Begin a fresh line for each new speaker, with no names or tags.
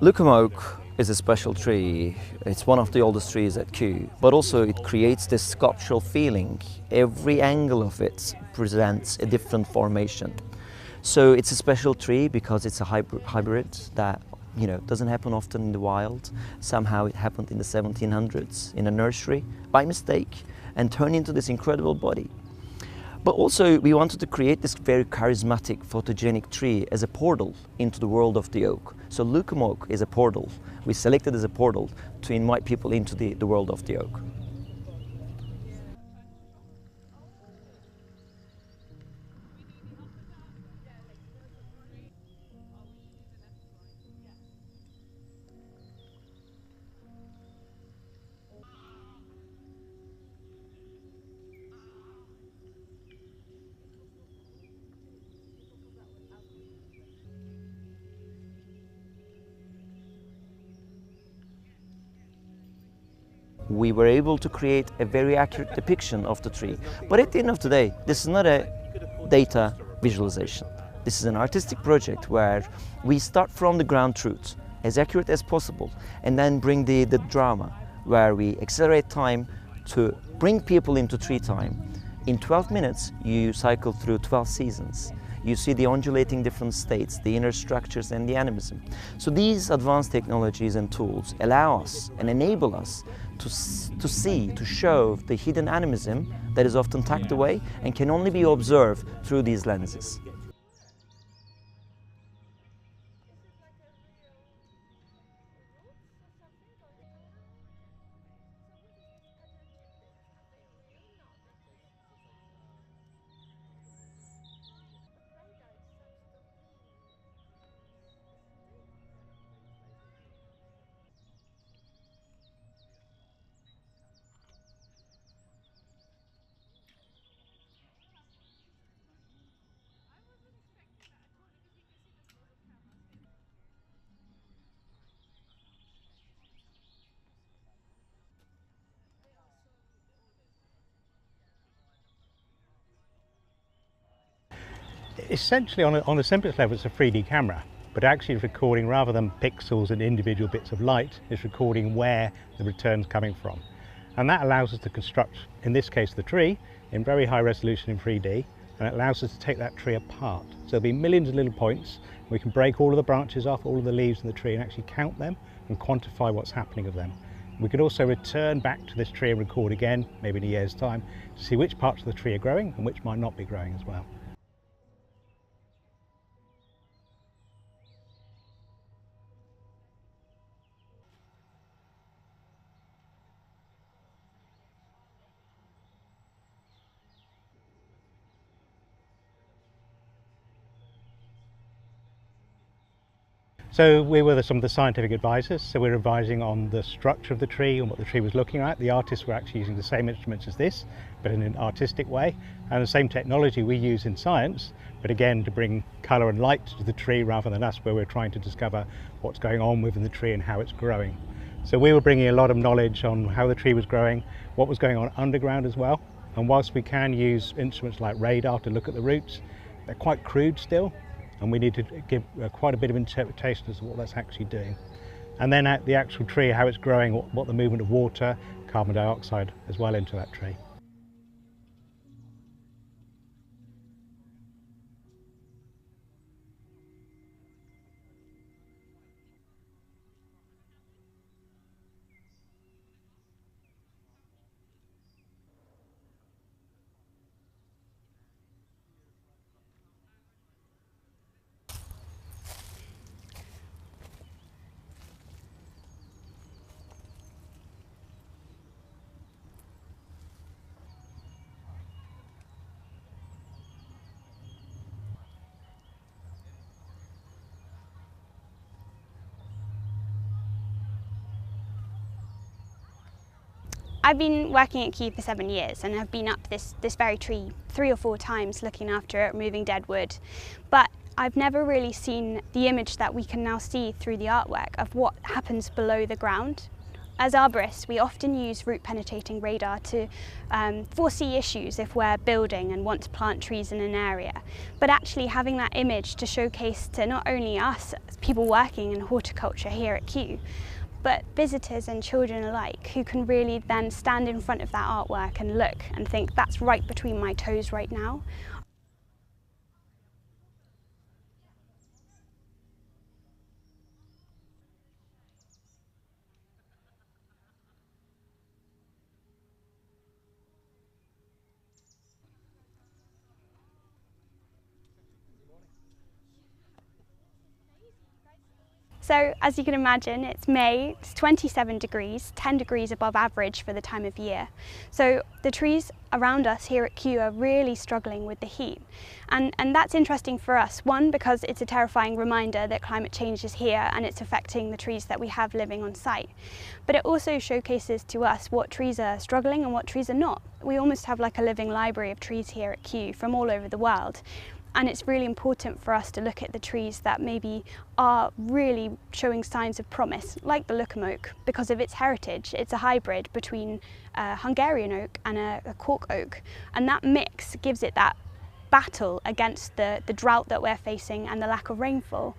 Lucombe oak is a special tree. It's one of the oldest trees at Kew, but also it creates this sculptural feeling. Every angle of it presents a different formation. So it's a special tree because it's a hybrid that doesn't happen often in the wild. Somehow it happened in the 1700s in a nursery by mistake and turned into this incredible body. But also we wanted to create this very charismatic, photogenic tree as a portal into the world of the oak. So Lucombe oak is a portal. We selected as a portal to invite people into the world of the oak. We were able to create a very accurate depiction of the tree. But at the end of the day, this is not a data visualization. This is an artistic project where we start from the ground truth, as accurate as possible, and then bring the drama, where we accelerate time to bring people into tree time. In 12 minutes, you cycle through 12 seasons. You see the undulating different states, the inner structures and the animism. So these advanced technologies and tools allow us and enable us to see, to show the hidden animism that is often tucked away and can only be observed through these lenses.
Essentially, on the simplest level, it's a 3D camera, but actually it's recording, rather than pixels and individual bits of light, it's recording where the return's coming from. And that allows us to construct, in this case, the tree in very high resolution in 3D, and it allows us to take that tree apart. So there'll be millions of little points. We can break all of the branches off, all of the leaves in the tree, and actually count them and quantify what's happening of them. We can also return back to this tree and record again, maybe in a year's time, to see which parts of the tree are growing and which might not be growing as well. So we were some of the scientific advisors, so we're advising on the structure of the tree and what the tree was looking at. The artists were actually using the same instruments as this, but in an artistic way, and the same technology we use in science, but again to bring colour and light to the tree rather than us, where we're trying to discover what's going on within the tree and how it's growing. So we were bringing a lot of knowledge on how the tree was growing, what was going on underground as well, and whilst we can use instruments like radar to look at the roots, they're quite crude still, and we need to give quite a bit of interpretation as to what that's actually doing. And then at the actual tree, how it's growing, what the movement of water, carbon dioxide as well into that tree.
I've been working at Kew for 7 years and have been up this very tree 3 or 4 times looking after it, removing dead wood. But I've never really seen the image that we can now see through the artwork of what happens below the ground As arborists, we often use root penetrating radar to foresee issues if we're building and want to plant trees in an area. But actually having that image to showcase to not only us, people working in horticulture here at Kew, but visitors and children alike, who can really then stand in front of that artwork and look and think, that's right between my toes right now. So as you can imagine, it's May, it's 27 degrees, 10 degrees above average for the time of year. So the trees around us here at Kew are really struggling with the heat. And that's interesting for us, one, because it's a terrifying reminder that climate change is here and it's affecting the trees that we have living on site. But it also showcases to us what trees are struggling and what trees are not. We almost have like a living library of trees here at Kew from all over the world. And it's really important for us to look at the trees that maybe are really showing signs of promise, like the Lucombe oak, because of its heritage. It's a hybrid between a Hungarian oak and a cork oak. And that mix gives it that battle against the drought that we're facing and the lack of rainfall.